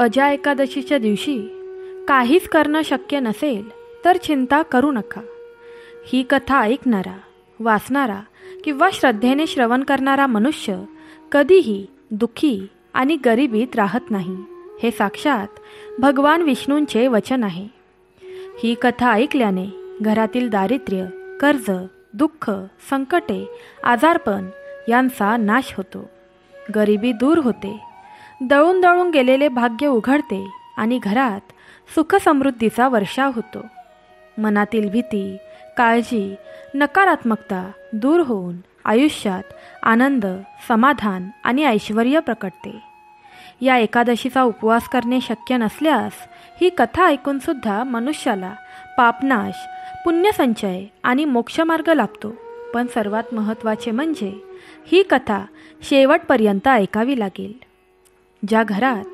अजा एकादशीच्या दिवशी काहीच करणं शक्य नसेल तर चिंता करू नका. ही कथा ऐकणारा, वाचणारा किंवा श्रद्धेने श्रवण करणारा मनुष्य कधीही दुःखी आणि गरिबीत राहत नाही. हे साक्षात भगवान विष्णूंचे वचन आहे. ही कथा ऐकल्याने घरातील दारिद्र्य, कर्ज, दुःख, संकटे, आजारपण यांचा नाश होतो. गरिबी दूर होते, दळून दळून गेलेले भाग्य उघडते आणि घरात सुखसमृद्धीचा वर्षाव होतो. मनातील भीती, काळजी, नकारात्मकता दूर होऊन आयुष्यात आनंद, समाधान आणि ऐश्वर्य प्रकटते. या एकादशीचा उपवास करणे शक्य नसल्यास ही कथा ऐकूनसुद्धा मनुष्याला पापनाश, पुण्यसंचय आणि मोक्षमार्ग लाभतो. पण सर्वात महत्त्वाचे म्हणजे ही कथा शेवटपर्यंत ऐकावी लागेल. ज्या घरात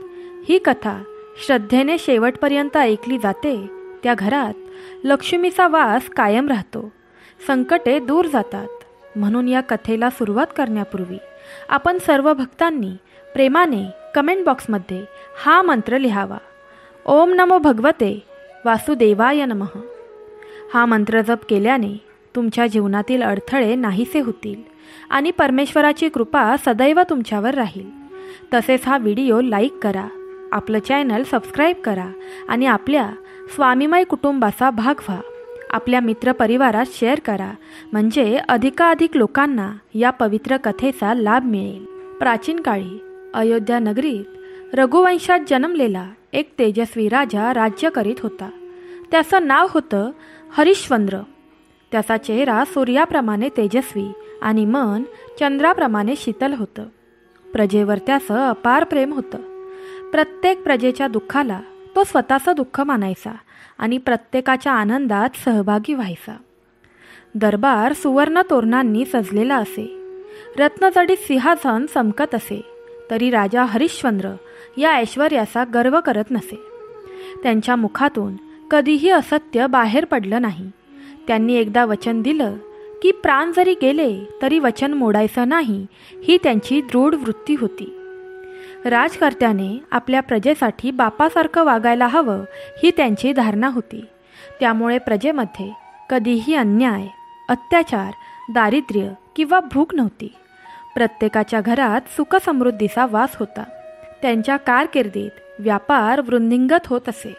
ही कथा श्रद्धेने शेवटपर्यंत ऐकली जाते त्या घरात लक्ष्मीचा वास कायम राहतो, संकटे दूर जातात. म्हणून या कथेला सुरुवात करण्यापूर्वी आपण सर्व भक्तांनी प्रेमाने कमेंट बॉक्समध्ये हा मंत्र लिहावा. ओम नमो भगवते वासुदेवाय नमः. हा मंत्र जप केल्याने तुमच्या जीवनातील अडथळे नाहीसे होतील आणि परमेश्वराची कृपा सदैव तुमच्यावर राहील. तसेच हा व्हिडिओ लाईक करा, आपलं चॅनल सबस्क्राईब करा आणि आपल्या स्वामीमय कुटुंबाचा भाग व्हा. आपल्या मित्रपरिवारात शेअर करा, म्हणजे अधिकाधिक लोकांना या पवित्र कथेचा लाभ मिळेल. प्राचीन काळी अयोध्या नगरीत रघुवंशात जन्मलेला एक तेजस्वी राजा राज्य करीत होता. त्याचं नाव होतं हरिश्चंद्र. त्याचा चेहरा सूर्याप्रमाणे तेजस्वी आणि मन चंद्राप्रमाणे शीतल होतं. प्रजेवर त्याचं अपार प्रेम होतं. प्रत्येक प्रजेच्या दुःखाला तो स्वतःचं दुःख मानायचा आणि प्रत्येकाच्या आनंदात सहभागी व्हायचा. दरबार सुवर्ण तोरणांनी सजलेला असे, रत्नजडित सिंहासन चमकत असे, तरी राजा हरिश्चंद्र या ऐश्वर्याचा गर्व करत नसे. त्यांच्या मुखातून कधीही असत्य बाहेर पडलं नाही. त्यांनी एकदा वचन दिलं की प्राण जरी गेले तरी वचन मोडायचं नाही, ही त्यांची दृढ वृत्ती होती. राजकर्त्याने आपल्या प्रजेसाठी बापासारखं वागायला हवं, ही त्यांची धारणा होती. त्यामुळे प्रजेमध्ये कधीही अन्याय, अत्याचार, दारिद्र्य किंवा भूक नव्हती. प्रत्येकाच्या घरात सुखसमृद्धीचा वास होता. त्यांच्या कारकिर्दीत व्यापार वृद्धिंगत होत असे,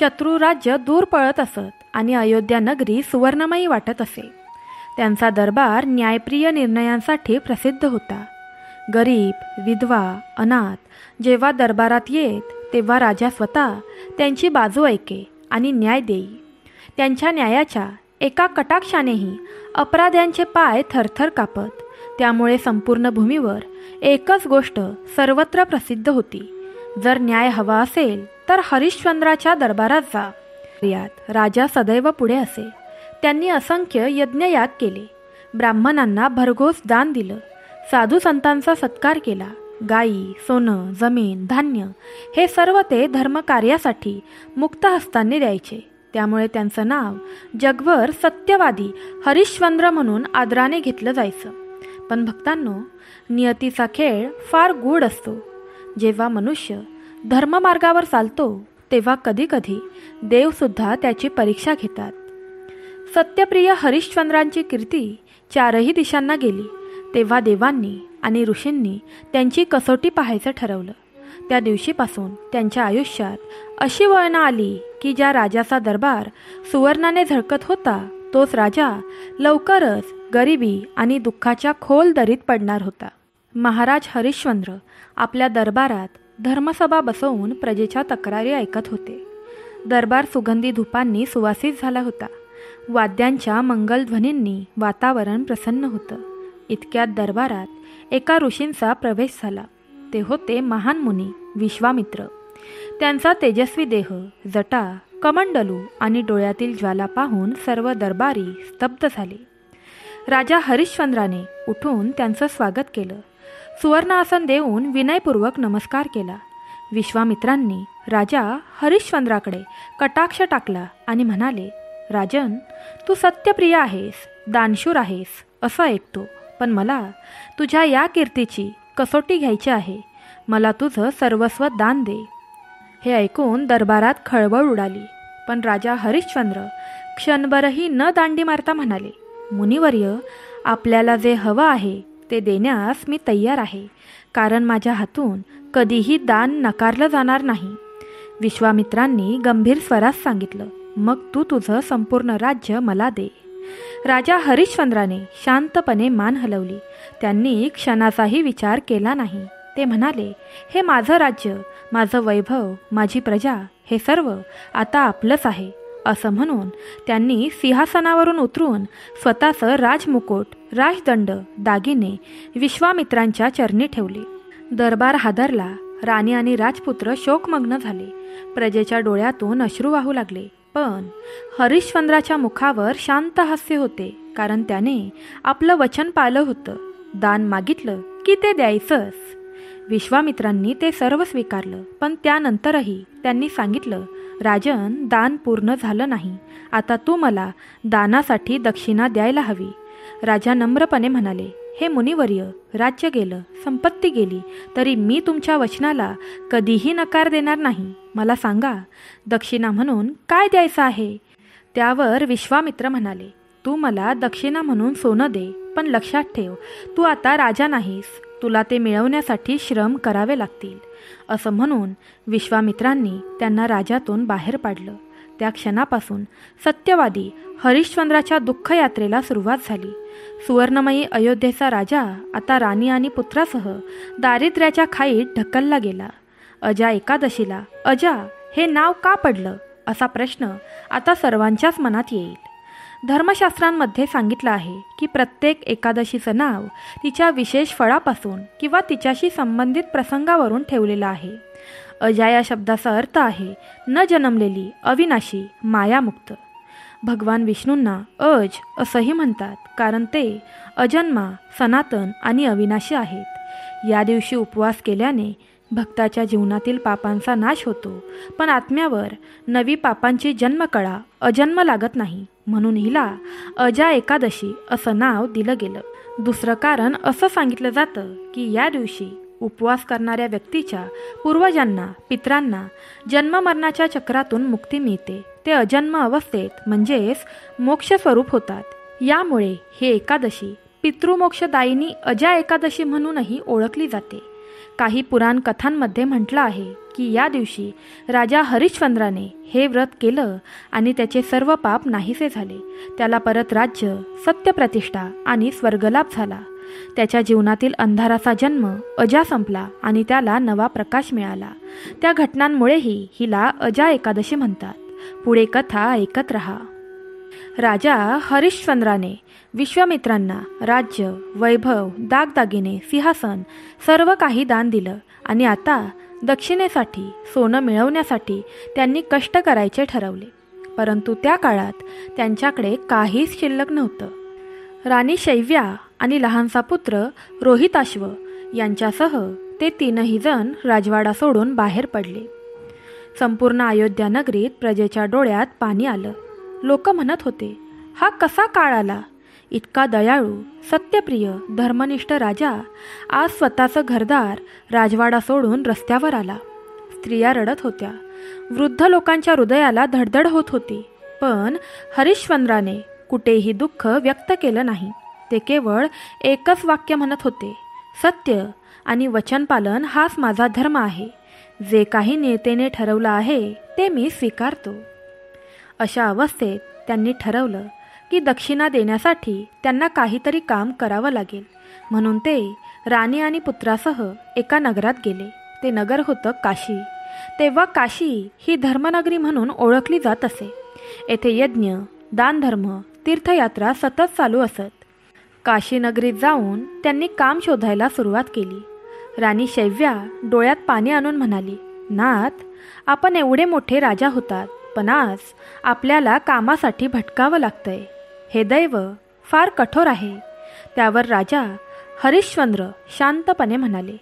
शत्रू राज्य दूर पळत असत आणि अयोध्या नगरी सुवर्णमयी वाटत असे. त्यांचा दरबार न्यायप्रिय निर्णयांसाठी प्रसिद्ध होता. गरीब, विधवा, अनाथ जेव्हा दरबारात येत तेव्हा राजा स्वतः त्यांची बाजू ऐके आणि न्याय देई. त्यांच्या न्यायाच्या एका कटाक्षानेही अपराध्यांचे पाय थरथर कापत. त्यामुळे संपूर्ण भूमीवर एकच गोष्ट सर्वत्र प्रसिद्ध होती, जर न्याय हवा असेल तर हरिश्चंद्राच्या दरबारात जा. यात राजा सदैव पुढे असे. त्यांनी असंख्य यज्ञयाग केले, ब्राह्मणांना भरघोस दान दिलं, साधू संतांचा सत्कार केला. गायी, सोनं, जमीन, धान्य हे सर्व ते धर्मकार्यासाठी मुक्त हस्तांनी द्यायचे. त्यामुळे त्यांचं नाव जगभर सत्यवादी हरिश्चंद्र म्हणून आदराने घेतलं जायचं. पण भक्तांनो, नियतीचा खेळ फार गूढ असतो. जेव्हा मनुष्य धर्ममार्गावर चालतो तेव्हा कधीकधी देवसुद्धा त्याची परीक्षा घेतात. सत्यप्रिय हरिश्चंद्रांची कीर्ती चारही दिशांना गेली. तेव्हा देवांनी आणि ऋषींनी त्यांची कसोटी पाहायचं ठरवलं. त्या दिवशीपासून त्यांच्या आयुष्यात अशी वळणं आली की ज्या राजाचा दरबार सुवर्णाने झळकत होता तोच राजा लवकरच गरिबी आणि दुःखाच्या खोल दरीत पडणार होता. महाराज हरिश्चंद्र आपल्या दरबारात धर्मसभा बसवून प्रजेच्या तक्रारी ऐकत होते. दरबार सुगंधी धुपांनी सुवासित झाला होता. वाद्यांच्या मंगलध्वनींनी वातावरण प्रसन्न होतं. इतक्यात दरबारात एका ऋषींचा प्रवेश झाला. ते होते महान मुनी विश्वामित्र. त्यांचा तेजस्वी देह, जटा, कमंडलू आणि डोळ्यातील ज्वाला पाहून सर्व दरबारी स्तब्ध झाले. राजा हरिश्चंद्राने उठून त्यांचं स्वागत केलं. सुवर्ण आसन देऊन विनयपूर्वक नमस्कार केला. विश्वामित्रांनी राजा हरिश्चंद्राकडे कटाक्ष टाकला आणि म्हणाले, राजन, तू सत्यप्रिय आहेस, दानशूर आहेस असं ऐकतो, पण मला तुझ्या या कीर्तीची कसोटी घ्यायची आहे. मला तुझं सर्वस्व दान दे. हे ऐकून दरबारात खळबळ उडाली. पण राजा हरिश्चंद्र क्षणभरही न दांडी मारता म्हणाले, मुनिवर्य, आपल्याला जे हवं आहे ते देण्यास मी तयार आहे, कारण माझ्या हातून कधीही दान नकारलं जाणार नाही. विश्वामित्रांनी गंभीर स्वरात सांगितलं, मग तू तुझं संपूर्ण राज्य मला दे. राजा हरिश्चंद्राने शांतपणे मान हलवली. त्यांनी क्षणाचाही विचार केला नाही. ते म्हणाले, हे माझं राज्य, माझं वैभव, माझी प्रजा, हे सर्व आता आपलंच आहे. असं म्हणून त्यांनी सिंहासनावरून उतरून स्वतःचं राजमुकुट, राजदंड, दागिने विश्वामित्रांच्या चरणी ठेवले. दरबार हादरला. राणी आणि राजपुत्र शोकमग्न झाले. प्रजेच्या डोळ्यातून अश्रू वाहू लागले. पण हरिश्चंद्राच्या मुखावर शांत हास्य होते, कारण त्याने आपलं वचन पाळलं होतं. दान मागितलं की ते द्यायचंच. विश्वामित्रांनी ते सर्व स्वीकारलं. पण त्यानंतरही त्यांनी सांगितलं, राजन, दान पूर्ण झालं नाही. आता तू मला दानासाठी दक्षिणा द्यायला हवी. राजा नम्रपणे म्हणाले, हे मुनिवर्य, राज्य गेलं, संपत्ती गेली, तरी मी तुमच्या वचनाला कधीही नकार देणार नाही. मला सांगा, दक्षिणा म्हणून काय द्यायचं आहे? त्यावर विश्वामित्र म्हणाले, तू मला दक्षिणा म्हणून सोनं दे, पण लक्षात ठेव, तू आता राजा नाहीस. तुला ते मिळवण्यासाठी श्रम करावे लागतील. असं म्हणून विश्वामित्रांनी त्यांना राज्यातून बाहेर पाडलं. त्या क्षणापासून सत्यवादी हरिश्चंद्राच्या दुःखयात्रेला सुरुवात झाली. सुवर्णमयी अयोध्येचा राजा आता राणी आणि पुत्रासह दारिद्र्याच्या खाईत ढकलला गेला. अजा एकादशीला अजा हे नाव का पडलं, असा प्रश्न आता सर्वांच्याच मनात येईल. धर्मशास्त्रांमध्ये सांगितलं आहे की प्रत्येक एकादशीचं नाव तिच्या विशेष फळापासून किंवा तिच्याशी संबंधित प्रसंगावरून ठेवलेलं आहे. अजा या शब्दाचा अर्थ आहे न जन्मलेली, अविनाशी, मायामुक्त. भगवान विष्णूंना अज असंही म्हणतात, कारण ते अजन्मा, सनातन आणि अविनाशी आहेत. या दिवशी उपवास केल्याने भक्ताच्या जीवनातील पापांचा नाश होतो, पण आत्म्यावर नवी पापांची जन्मकळा, अजन्म लागत नाही. म्हणून हिला अजा एकादशी असं नाव दिलं गेलं. दुसरं कारण असं सांगितलं जातं की या दिवशी उपवास करणाऱ्या व्यक्तीच्या पूर्वजांना, पित्रांना जन्ममरणाच्या चक्रातून मुक्ती मिळते. ते अजन्म अवस्थेत म्हणजेच मोक्षस्वरूप होतात. यामुळे ही एकादशी पितृमोक्षदायिनी अजा एकादशी म्हणूनही ओळखली जाते. काही पुराण कथांमध्ये म्हटलं आहे की या दिवशी राजा हरिश्चंद्राने हे व्रत केलं आणि त्याचे सर्व पाप नाहीसे झाले. त्याला परत राज्य, सत्यप्रतिष्ठा आणि स्वर्गलाभ झाला. त्याच्या जीवनातील अंधाराचा जन्म अजा संपला आणि त्याला नवा प्रकाश मिळाला. त्या घटनांमुळेही हिला अजा एकादशी म्हणतात. पुढे कथा ऐकत रहा. राजा हरिश्चंद्राने विश्वामित्रांना राज्य, वैभव, दागदागिने, सिंहासन सर्व काही दान दिलं आणि आता दक्षिणेसाठी सोनं मिळवण्यासाठी त्यांनी कष्ट करायचे ठरवले. परंतु त्या काळात त्यांच्याकडे काहीच शिल्लक नव्हतं. राणी शैव्या आणि लहानसा पुत्र रोहिताश्व यांच्यासह ते तीनही जण राजवाडा सोडून बाहेर पडले. संपूर्ण अयोध्या नगरीत प्रजेच्या डोळ्यात पाणी आलं. लोक म्हणत होते, हा कसा काळ आला? इतका दयाळू, सत्यप्रिय, धर्मनिष्ठ राजा आज स्वतःचं घरदार, राजवाडा सोडून रस्त्यावर आला. स्त्रिया रडत होत्या. वृद्ध लोकांच्या हृदयाला धडधड होत होती. पण हरिश्चंद्राने कुठेही दुःख व्यक्त केलं नाही. ते केवळ एकच वाक्य म्हणत होते, सत्य आणि वचनपालन हाच माझा धर्म आहे. जे काही नियतीने ठरवलं आहे ते मी स्वीकारतो. अशा अवस्थेत त्यांनी ठरवलं की दक्षिणा देण्यासाठी त्यांना काहीतरी काम करावं लागेल. म्हणून ते राणी आणि पुत्रासह एका नगरात गेले. ते नगर होतं काशी. तेव्हा काशी ही धर्मनगरी म्हणून ओळखली जात असे. येथे यज्ञ, दानधर्म, तीर्थयात्रा सतत चालू असत. काशी नगरीत जाऊन त्यांनी काम शोधायला सुरुवात केली. राणी शैव्या डोळ्यात पाणी आणून म्हणाली, नाथ, आपण एवढे मोठे राजा होतात, पण आज आपल्याला कामासाठी भटकावं लागतंय. हे दैव फार कठोर आहे. त्यावर राजा हरिश्चंद्र शांतपणे म्हणाले,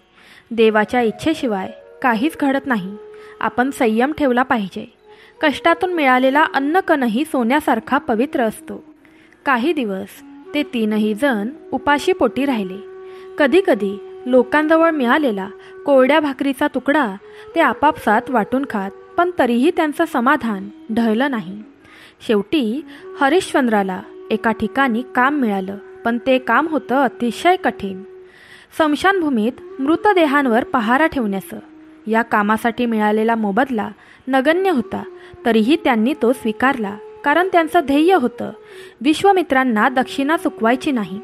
देवाच्या इच्छेशिवाय काहीच घडत नाही. आपण संयम ठेवला पाहिजे. कष्टातून मिळालेला अन्नकणही सोन्यासारखा पवित्र असतो. काही दिवस ते तीनही जण उपाशी पोटी राहिले. कधीकधी लोकांजवळ मिळालेला कोरड्या भाकरीचा तुकडा ते आपापसात वाटून खात, पण तरीही त्यांचं समाधान ढळलं नाही. शेवटी हरिश्चंद्राला एका ठिकाणी काम मिळालं, पण ते काम होतं अतिशय कठीण. स्मशानभूमीत मृतदेहांवर पहारा ठेवण्याचं. या कामासाठी मिळालेला मोबदला नगण्य होता, तरीही त्यांनी तो स्वीकारला, कारण त्यांचं ध्येय होतं विश्वामित्रांना दक्षिणा चुकवायची नाही.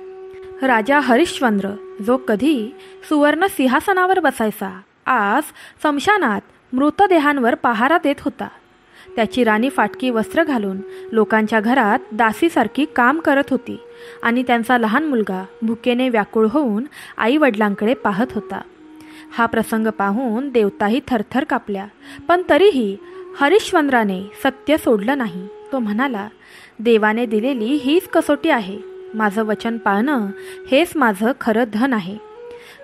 राजा हरिश्चंद्र, जो कधी सुवर्ण सिंहासनावर बसायचा, आज स्मशानात मृतदेहांवर पहारा देत होता. त्याची राणी फाटकी वस्त्र घालून लोकांच्या घरात दासीसारखी काम करत होती आणि त्यांचा लहान मुलगा भुकेने व्याकुळ होऊन आईवडिलांकडे पाहत होता. हा प्रसंग पाहून देवताही थरथर कापल्या, पण तरीही हरिश्चंद्राने सत्य सोडलं नाही. तो म्हणाला, देवाने दिलेली हीच कसोटी आहे. माझं वचन पाळणं हेच माझं खरं धन आहे.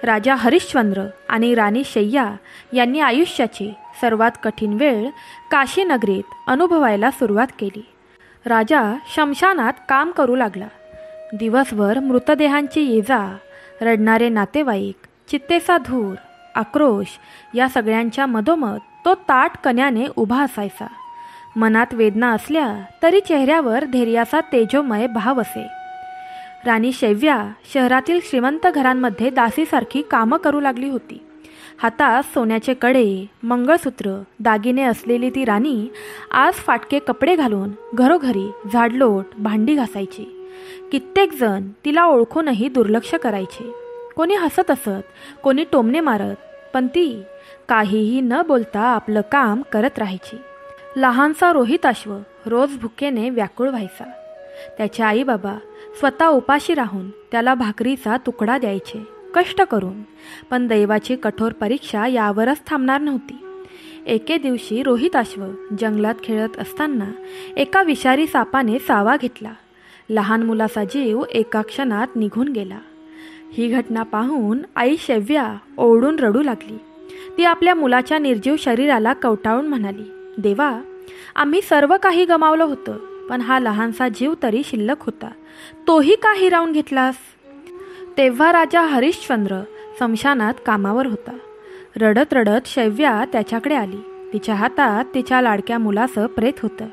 राजा हरिश्चंद्र आणि राणी शय्या यांनी आयुष्याची सर्वात कठीण वेळ काशी नगरीत अनुभवायला सुरुवात केली. राजा शमशानात काम करू लागला. दिवसभर मृतदेहांची ये-जा, रडणारे नातेवाईक, चित्तेचा धूर, आक्रोश या सगळ्यांच्या मधोमध तो ताठ कण्याने उभा असायचा. मनात वेदना असल्या तरी चेहऱ्यावर धैर्याचा तेजोमय भाव असे. राणी शैव्या शहरातील श्रीमंत घरांमध्ये दासीसारखी कामं करू लागली होती. हातात सोन्याचे कडे, मंगळसूत्र, दागिने असलेली ती राणी आज फाटके कपडे घालून घरोघरी झाडलोट, भांडी घासायची. कित्येक जण तिला ओळखूनही दुर्लक्ष करायचे. कोणी हसत असत, कोणी टोमणे मारत, पण ती काहीही न बोलता आपलं काम करत राहायची. लहानसा रोहिताश्व रोज भुकेने व्याकुळ व्हायचा. त्याचे आई बाबा स्वतः उपाशी राहून त्याला भाकरीचा तुकडा द्यायचे, कष्ट करून. पण दैवाची कठोर परीक्षा यावरच थांबणार नव्हती. एके दिवशी रोहिताश्व जंगलात खेळत असताना एका विषारी सापाने चावा घेतला. लहान मुलाचा जीव एका क्षणात निघून गेला. ही घटना पाहून आई शैव्या ओरडून रडू लागली. ती आपल्या मुलाच्या निर्जीव शरीराला कवटाळून म्हणाली, देवा, आम्ही सर्व काही गमावलं होतं, पण हा लहानसा जीव तरी शिल्लक होता, तोही का हिरावून घेतलास? तेव्हा राजा हरिश्चंद्र स्मशानात कामावर होता. रडत रडत शैव्या त्याच्याकडे आली. तिच्या हातात तिच्या लाडक्या मुलाचं प्रेत होतं.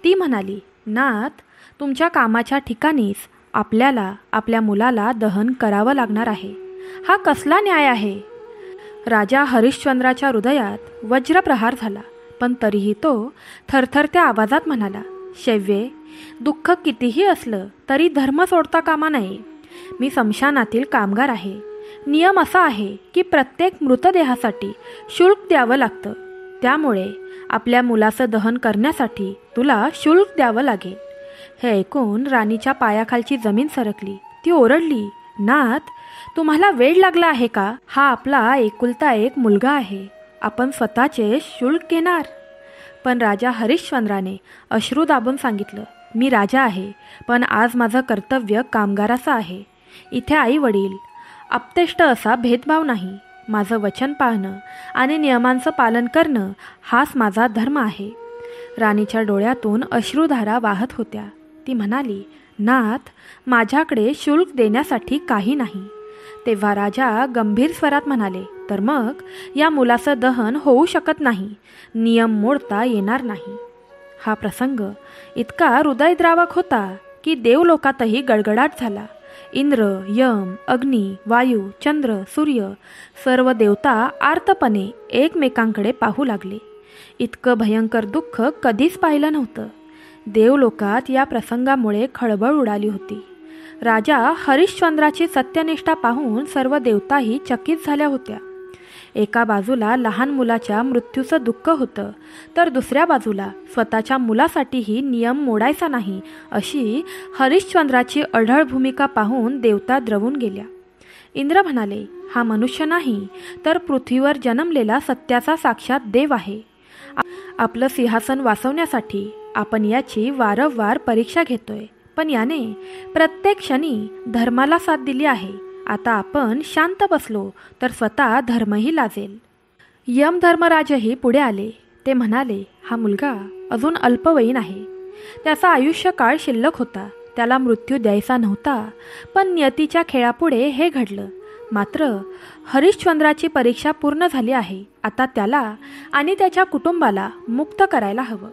ती म्हणाली, नाथ, तुमच्या कामाच्या ठिकाणीच आपल्याला आपल्या मुलाला दहन करावं लागणार आहे. हा कसला न्याय आहे? राजा हरिश्चंद्राच्या हृदयात वज्रप्रहार झाला, पण तरीही तो थरथरत्या आवाजात म्हणाला, शैव्ये, दुःख कितीही असलं तरी धर्म सोडता कामा नये. मी स्मशानातील कामगार आहे. नियम असा आहे की प्रत्येक मृतदेहासाठी शुल्क द्यावं लागतं. त्यामुळे आपल्या मुलाचं दहन करण्यासाठी तुला शुल्क द्यावं लागेल. हे ऐकून राणीच्या पायाखालची जमीन सरकली. ती ओरडली, नाथ, तुम्हाला वेळ लागला आहे का? हा आपला एकुलता एक मुलगा आहे. आपण स्वतःचे शुल्क घेणार? पण राजा हरिश्चंद्राने अश्रू दाबून सांगितलं, मी राजा आहे, पण आज माझं कर्तव्य कामगाराचं आहे. इथे आई वडील, आप्तेष्ट असा भेदभाव नाही. माझं वचन पाळणं आणि नियमांचं पालन करणं हाच माझा धर्म आहे. राणीच्या डोळ्यातून अश्रुधारा वाहत होत्या. ती म्हणाली, नाथ, माझ्याकडे शुल्क देण्यासाठी काही नाही. तेव्हा राजा गंभीर स्वरात म्हणाले, तर मग या मुलाचं दहन होऊ शकत नाही. नियम मोडता येणार नाही. हा प्रसंग इतका हृदयद्रावक होता की देवलोकातही गडगडाट झाला. इंद्र, यम, अग्नी, वायू, चंद्र, सूर्य सर्व देवता आर्तपणे एकमेकांकडे पाहू लागले. इतकं भयंकर दुःख कधीच पाहिलं नव्हतं. देवलोकात या प्रसंगामुळे खळबळ उडाली होती. राजा हरिश्चंद्राची सत्यनिष्ठा पाहून सर्व देवताही चकित झाल्या होत्या. एका बाजूला लहान मुलाच्या मृत्यूचं दुःख होतं, तर दुसऱ्या बाजूला स्वतःच्या मुलासाठीही नियम मोडायचा नाही अशी हरिश्चंद्राची अढळ भूमिका पाहून देवता द्रवून गेल्या. इंद्र म्हणाले, हा मनुष्य नाही, तर पृथ्वीवर जन्मलेला सत्याचा साक्षात देव आहे. आपलं सिंहासन वाचवण्यासाठी आपण याची वारंवार परीक्षा घेतोय, पण याने प्रत्येक क्षणी धर्माला साथ दिली आहे. आता आपण शांत बसलो तर स्वतः धर्मही लाजेल. यमधर्मराजही पुढे आले. ते म्हणाले, हा मुलगा अजून अल्पवयीन आहे. त्याचा आयुष्यकाळ शिल्लक होता. त्याला मृत्यू द्यायचा नव्हता, पण नियतीच्या खेळापुढे हे घडलं. मात्र हरिश्चंद्राची परीक्षा पूर्ण झाली आहे. आता त्याला आणि त्याच्या कुटुंबाला मुक्त करायला हवं.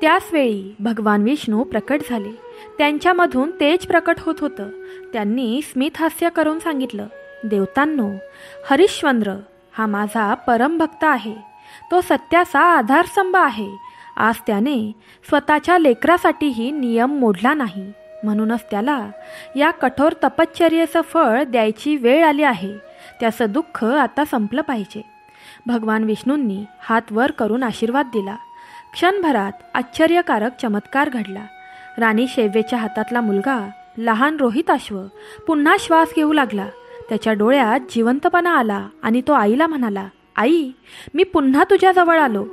त्याच वेळी भगवान विष्णू प्रकट झाले. त्यांच्यामधून तेज प्रकट होत होतं. त्यांनी स्मितहास्य करून सांगितलं, देवतांनो, हरिश्चंद्र हा माझा परमभक्त आहे. तो सत्याचा आधारस्तंभ आहे. आज त्याने स्वतःच्या लेकरासाठीही नियम मोडला नाही. म्हणूनच त्याला या कठोर तपश्चर्येचं फळ द्यायची वेळ आली आहे. त्याचं दुःख आता संपलं पाहिजे. भगवान विष्णूंनी हात वर करून आशीर्वाद दिला. क्षणभरात आश्चर्यकारक चमत्कार घडला. राणी शैव्येच्या हातातला मुलगा, लहान रोहिताश्व, पुन्हा श्वास घेऊ लागला. त्याच्या डोळ्यात जिवंतपणा आला आणि तो आईला म्हणाला, आई, मी पुन्हा तुझ्याजवळ आलो.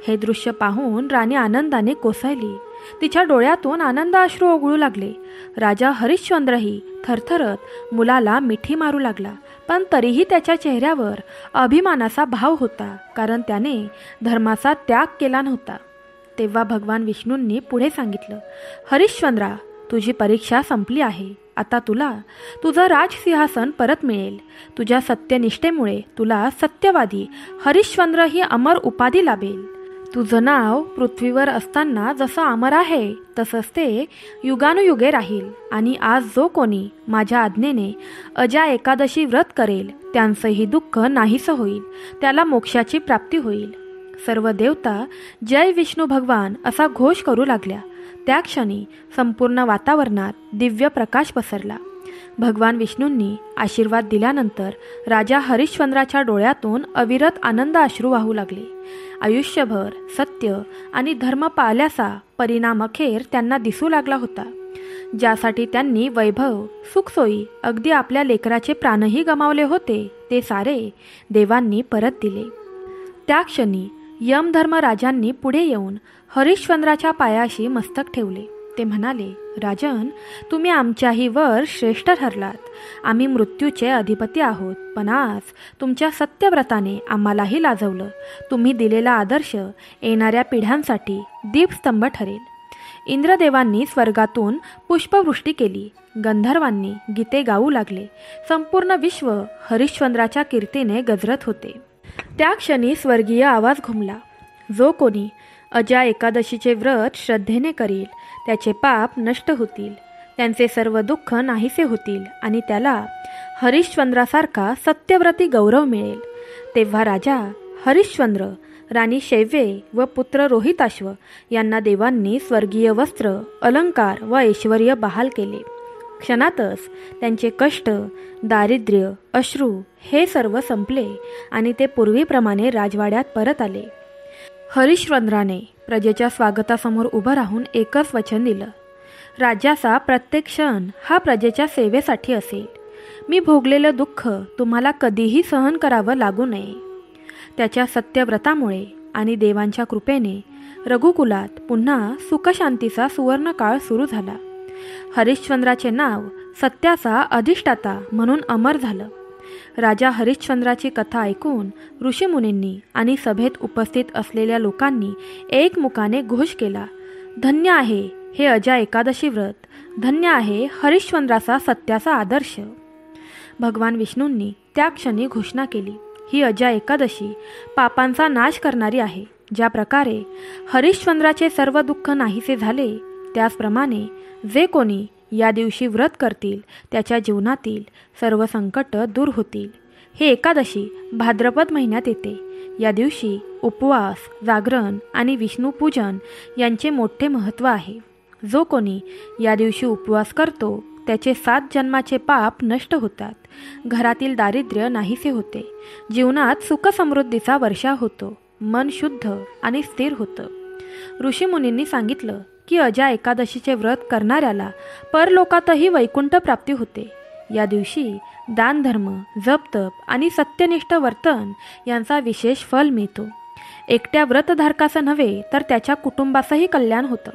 हे दृश्य पाहून राणी आनंदाने कोसळली. तिच्या डोळ्यातून आनंद अश्रू ओघळू लागले. राजा हरिश्चंद्रही थरथरत मुलाला मिठी मारू लागला. पण तरीही त्याच्या चेहऱ्यावर अभिमानाचा भाव होता, कारण त्याने धर्माचा त्याग केला नव्हता. तेव्हा भगवान विष्णूंनी पुढे सांगितलं, हरिश्चंद्रा, तुझी परीक्षा संपली आहे. आता तुला तुझं राजसिंहासन परत मिळेल. तुझ्या सत्यनिष्ठेमुळे तुला सत्यवादी हरिश्चंद्र ही अमर उपाधी लाभेल. तुझं नाव पृथ्वीवर असताना जसं अमर आहे तसंच ते युगानुयुगे राहील. आणि आज जो कोणी माझ्या आज्ञेने अजा एकादशी व्रत करेल त्यांचंही दुःख नाहीसं होईल. त्याला मोक्षाची प्राप्ती होईल. सर्व देवता जय विष्णू भगवान असा घोष करू लागल्या. त्या क्षणी संपूर्ण वातावरणात दिव्य प्रकाश पसरला. भगवान विष्णूंनी आशीर्वाद दिल्यानंतर राजा हरिश्चंद्राच्या डोळ्यातून अविरत आनंद अश्रू वाहू लागले. आयुष्यभर सत्य आणि धर्म पाळल्याचा परिणाम अखेर त्यांना दिसू लागला होता. ज्यासाठी त्यांनी वैभव, सुखसोयी, अगदी आपल्या लेकराचे प्राणही गमावले होते, ते सारे देवांनी परत दिले. त्या क्षणी यमधर्मराजांनी पुढे येऊन हरिश्चंद्राच्या पायाशी मस्तक ठेवले. ते म्हणाले, राजन, तुम्ही आमच्याही वर श्रेष्ठ ठरलात. आम्ही मृत्यूचे अधिपती आहोत, पण आज तुमच्या सत्यव्रताने आम्हालाही लाजवलं. तुम्ही दिलेला आदर्श येणाऱ्या पिढ्यांसाठी दीपस्तंभ ठरेल. इंद्रदेवांनी स्वर्गातून पुष्पवृष्टी केली. गंधर्वांनी गीते गाऊ लागले. संपूर्ण विश्व हरिश्चंद्राच्या कीर्तीने गजरत होते. त्या क्षणी स्वर्गीय आवाज घुमला, जो कोणी अजा एकादशीचे व्रत श्रद्धेने करील त्याचे पाप नष्ट होतील, त्यांचे सर्व दुःख नाहीसे होतील आणि त्याला हरिश्चंद्रासारखा सत्यव्रती गौरव मिळेल. तेव्हा राजा हरिश्चंद्र, राणी शैव्ये व पुत्र रोहिताश्व यांना देवांनी स्वर्गीय वस्त्र, अलंकार व ऐश्वर्य बहाल केले. क्षणातच त्यांचे कष्ट, दारिद्र्य, अश्रू हे सर्व संपले आणि ते पूर्वीप्रमाणे राजवाड्यात परत आले. हरिश्चंद्राने प्रजेच्या स्वागतासमोर उभं राहून एकच वचन दिलं, राज्याचा प्रत्येक क्षण हा प्रजेच्या सेवेसाठी असेल. मी भोगलेलं दुःख तुम्हाला कधीही सहन करावं लागू नये. त्याच्या सत्यव्रतामुळे आणि देवांच्या कृपेने रघुकुलात पुन्हा सुखशांतीचा सुवर्णकाळ सुरू झाला. हरिश्चंद्राचे नाव सत्याचा अधिष्ठाता म्हणून अमर झालं. राजा हरिश्चंद्राची कथा ऐकून ऋषीमुनींनी आणि सभेत उपस्थित असलेल्या लोकांनी एकमुखाने घोष केला, धन्य आहे हे अजा एकादशी व्रत, धन्य आहे हरिश्चंद्राचा सत्याचा आदर्श. भगवान विष्णूंनी त्या क्षणी घोषणा केली, ही अजा एकादशी पापांचा नाश करणारी आहे. ज्या प्रकारे हरिश्चंद्राचे सर्व दुःख नाहीसे झाले, त्याचप्रमाणे जे कोणी या दिवशी व्रत करतील त्याच्या जीवनातील सर्व संकट दूर होतील. हे एकादशी भाद्रपद महिन्यात येते. या दिवशी उपवास, जागरण आणि विष्णूपूजन यांचे मोठे महत्त्व आहे. जो कोणी या दिवशी उपवास करतो त्याचे 7 जन्माचे पाप नष्ट होतात. घरातील दारिद्र्य नाहीसे होते. जीवनात सुखसमृद्धीचा वर्षाव होतो. मन शुद्ध आणि स्थिर होतं. ऋषीमुनींनी सांगितलं की अजा एकादशीचे व्रत करणाऱ्याला परलोकातही वैकुंठ प्राप्ती होते. या दिवशी दानधर्म, जपतप आणि सत्यनिष्ठ वर्तन यांचा विशेष फल मिळतो. एकट्या व्रतधारकाचं नव्हे तर त्याच्या कुटुंबाचंही कल्याण होतं.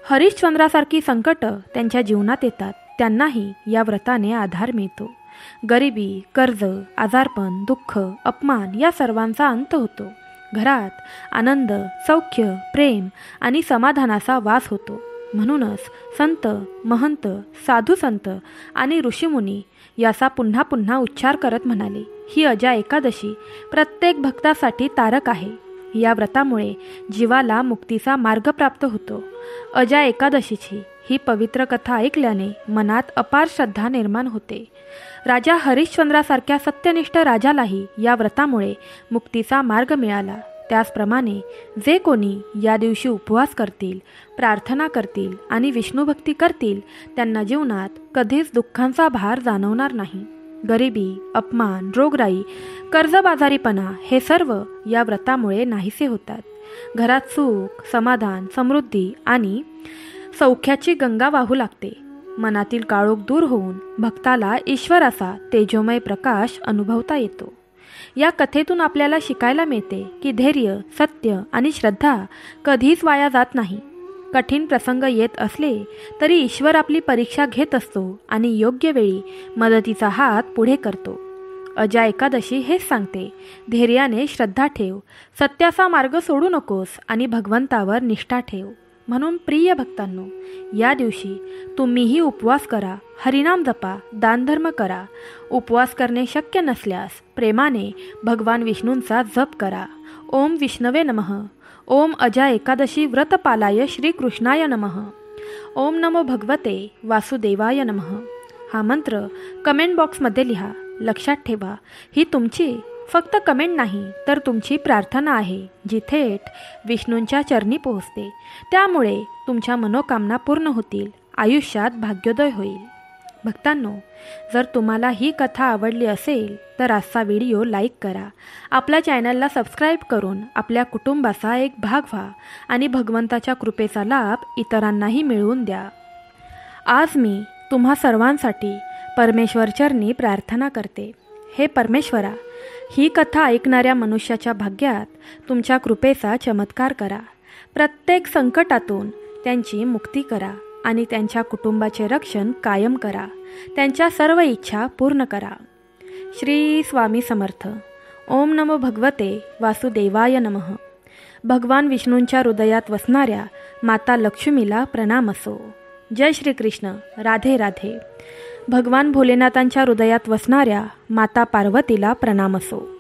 हरिश्चंद्रासारखी संकट त्यांच्या जीवनात येतात, त्यांनाही या व्रताने आधार मिळतो. गरिबी, कर्ज, आजारपण, दुःख, अपमान या सर्वांचा अंत होतो. घरात आनंद, सौख्य, प्रेम आणि समाधानाचा वास होतो. म्हणूनच संत, महंत, साधू संत आणि ऋषीमुनी याचा पुन्हा पुन्हा उच्चार करत म्हणाले, ही अजा एकादशी प्रत्येक भक्तासाठी तारक आहे. या व्रतामुळे जीवाला मुक्तीचा मार्ग प्राप्त होतो. अजा एकादशीची ही पवित्र कथा ऐकल्याने मनात अपार श्रद्धा निर्माण होते. राजा हरिश्चंद्रासारख्या सत्यनिष्ठ राजालाही या व्रतामुळे मुक्तीचा मार्ग मिळाला. त्याचप्रमाणे जे कोणी या दिवशी उपवास करतील, प्रार्थना करतील आणि विष्णुभक्ती करतील त्यांना जीवनात कधीच दुःखांचा भार जाणवणार नाही. गरिबी, अपमान, रोगराई, कर्जबाजारीपणा हे सर्व या व्रतामुळे नाहीसे होतात. घरात सुख, समाधान, समृद्धी आणि सौख्याची गंगा वाहू लागते. मनातील काळोख दूर होऊन भक्ताला ईश्वराचा तेजोमय प्रकाश अनुभवता येतो. या कथेतून आपल्याला शिकायला मिळते की धैर्य, सत्य आणि श्रद्धा कधीच वाया जात नाही. कठीण प्रसंग येत असले तरी ईश्वर आपली परीक्षा घेत असतो आणि योग्य वेळी मदतीचा हात पुढे करतो. अजा एकादशी हेच सांगते, धैर्याने श्रद्धा ठेव, सत्याचा मार्ग सोडू नकोस आणि भगवंतावर निष्ठा ठेव. म्हणून प्रिय भक्तांनो, या दिवशी तुम्हीही उपवास करा, हरिनाम जपा, दानधर्म करा. उपवास करणे शक्य नसल्यास प्रेमाने भगवान विष्णूंचा जप करा. ओम विष्णवे नमः. ओम अजा एकादशी व्रतपालाय श्रीकृष्णाय नमः. ओम नमो भगवते वासुदेवाय नमः. हा मंत्र कमेंट बॉक्समध्ये लिहा. लक्षात ठेवा, ही तुमची फक्त कमेंट नाही तर तुमची प्रार्थना आहे, जी थेट विष्णूंच्या चरणी पोहोचते. त्यामुळे तुमच्या मनोकामना पूर्ण होतील, आयुष्यात भाग्योदय होईल. भक्तांनो, जर तुम्हाला ही कथा आवडली असेल तर आजचा व्हिडिओ लाईक करा, आपल्या चॅनलला सबस्क्राईब करून आपल्या कुटुंबाचा एक भाग व्हा आणि भगवंताच्या कृपेचा लाभ इतरांनाही मिळवून द्या. आज मी तुम्हा सर्वांसाठी परमेश्वरचरणी प्रार्थना करते. हे परमेश्वरा, ही कथा ऐकणाऱ्या मनुष्याच्या भाग्यात तुमच्या कृपेचा चमत्कार करा. प्रत्येक संकटातून त्यांची मुक्ती करा आणि त्यांच्या कुटुंबाचे रक्षण कायम करा. त्यांच्या सर्व इच्छा पूर्ण करा. श्री स्वामी समर्थ. ओम नमो भगवते वासुदेवाय नमः. भगवान विष्णूंच्या हृदयात वसणाऱ्या माता लक्ष्मीला प्रणाम असो. जय श्री कृष्ण. राधे राधे. भगवान भोलेनाथांच्या हृदयात वसणाऱ्या माता पार्वतीला प्रणाम असो.